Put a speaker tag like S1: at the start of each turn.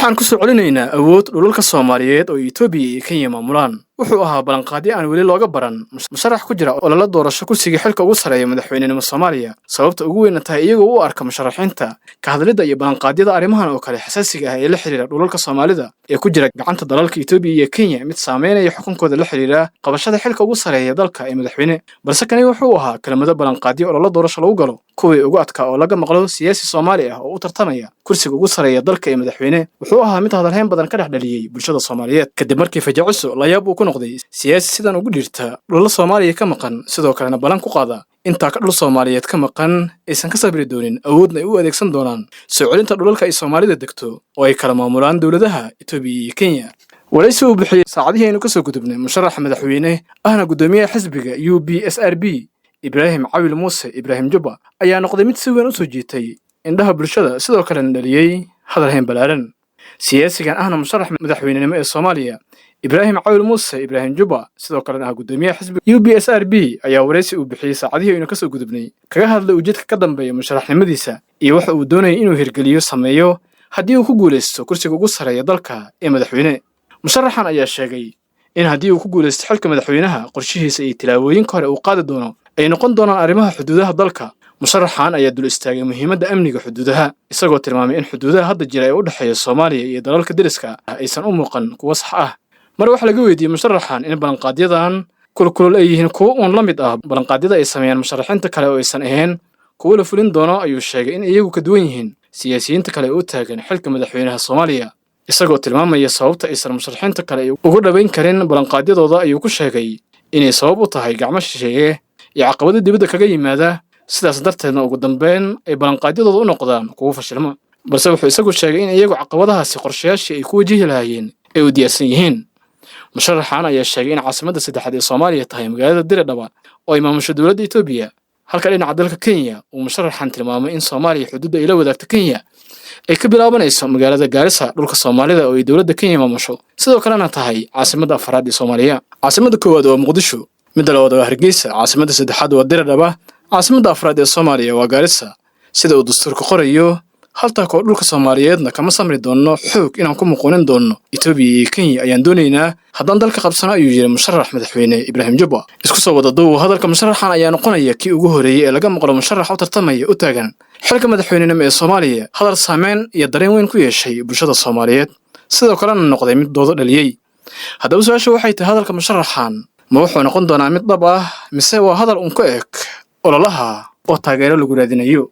S1: waxaan ku soo celinaynaa awood dhulalka Soomaaliyeed oo Itoobiya iyo Kenya maamulaan. Wuxuu ahaa balanqaadi aan weli looga baran musharax ku jira oo la doorasho kursiga xilka ugu sareeya madaxweynenimo Soomaaliya. Sababta ugu weyn tahay iyagoo u arka musharaxiinta ka hadlida iyo balanqaadyada arrimahan oo kale xasaasiga ah ee la xiriira dhulalka Soomaalida ee ku jira gacanta dalalka Itoobiya iyo Kenya mid saameynaya xukunkooda la xiriira qabashada xilka ugu sareeya dalka ee madaxweyne. Balse kani wuxuu ahaa kelmado balanqaadi oo la doorasho lagu galo kuwii ugu adkaa oo laga maqlo siyaasi Soomaali ah oo u tartamaya kursiga ugu sareeya dalka ee madaxweyne. Wuxuu ahaa mid hadalhayn badan ka dhaxdhaliyay bulshada Soomaaliyeed kadib markii fajaciso la yaab uu ku noqday siyaasi sidan ugu dhirta dhulal Soomaaliya ka maqan sidoo kalena balan ku qaada inta ka dhul Soomaaliyeed ka maqan aysan ka sabri doonin awoodna ay u adeegsan doonaan soo celinta dhulalka ay Soomaalida degto oo ay kala maamulaan dawladaha Itoobiya iyo Kenya. waraysi uu bixiyay saacadihii aynu ka soo gudubnay musharaxa madaxweyne ahna gudoomiyaha xisbiga UBSRB Ibrahim Cawil Muuse Ibrahim Juba ayaa noqday mid si weyn u soo jiitay indhaha bulshada sidoo kalena dhaliyay hadalhayn balaaran. siyaasigan ahna musharax madaxweynenimo ee Soomaaliya Ibrahim Cawil Muuse Ibrahim Juba sidoo kalena gudoomiyaha xisbiga UBSRB ayaa waraysi uu bixiyay saacadihii aynu ka soo gudubnay kaga hadlay ujeedka ka dambeeya musharaxnimadiisa iyo waxa uu doonayay inuu hirgeliyo sameeyo haddii uu ku guuleysto kursiga ugu sareeya dalka ee madaxweyne. musharaxan ayaa sheegay in haddii uu ku guuleysto xilka madaxweynaha qorshihiisa iyo tilaabooyinka hore uu qaadi doono ay noqon doonaan arrimaha xuduudaha dalka. musharaxan ayaa dul istaagay muhiimadda amniga xuduudaha isagoo tilmaamay in xuduudaha hadda jira ee u dhaxeeya Soomaaliya iyo dalalka deriska ah aysan u muuqan kuwa sax ah. mar waxa laga weydiiyay musharaxan in balanqaadyadan kulkulul ay yihiin kuwa uun la mid ah balanqaadyada ay sameeyaan musharaxiinta kale oo aysan ahayn kuwa la fulin doono ayuu sheegay in iyagu ka duwan yihiin siyaasiyiinta kale oo taagan xilka madaxweynaha Soomaaliya. isagoo tilmaamaya sababta aysan musharaxiinta kale ugu dhaweyn karin balanqaadyadooda ayuu ku sheegay inay sabab u tahay gacmo shisheeye iyo caqabado dibadda kaga yimaada sidaas darteedna ugu dambeyn ay balanqaadyadooda u noqdaan kuwa fashilma. balse wuxuu isagu sheegay in iyagu caqabadahaasi qorshayaashii ay ku wajihi lahaayeen ay u diyaarsan yihiin. musharaxan ayaa sheegay in caasimadda saddexaad ee Soomaaliya tahay magaalada Diradhaba oo ay maamusho dowladda Itoobiya halka dhinaca dalka Kenya uu musharaxan tilmaamay in Soomaaliya xuduudda ay la wadaagto Kenya ay ka bilaabanayso magaalada Gaarisa dhulka Soomaalida oo ay dowladda Kenya maamusho sidoo kalena tahay caasimadda afraad ee Soomaaliya. caasimadda koowaad waa Muqdisho, midda labaad waa Hargeysa, caasimadda saddexaad waa Diradhaba, caasimadda afraad ee Soomaaliya waa Gaarisa. sida uu dastuurku qorayo halta koo dhulka Soomaaliyeedna kama samri doono xoog inaan ku muqoonin doono Itoobiya iyo Kenya ayaan doonaynaa haddaan dalka qabsano ayuu yiri musharax madaxweyne Ibrahim Juba. isku soo wada duub hadalka musharaxan ayaa noqonaya kii ugu horeeyay ee laga maqlo musharax u tartamaya u taagan xilka madaxweynenimo ee Soomaaliya hadal saameyn iyo dareen weyn ku yeeshay bulshada Soomaaliyeed sidoo kalena noqday mid doodo dhaliyay. haddaba su'aashu waxay tahay hadalka musharaxan ma wuxuu noqon doonaa mid dhab ah mise waa hadal un ku eg ololaha oo taageero lagu raadinayo.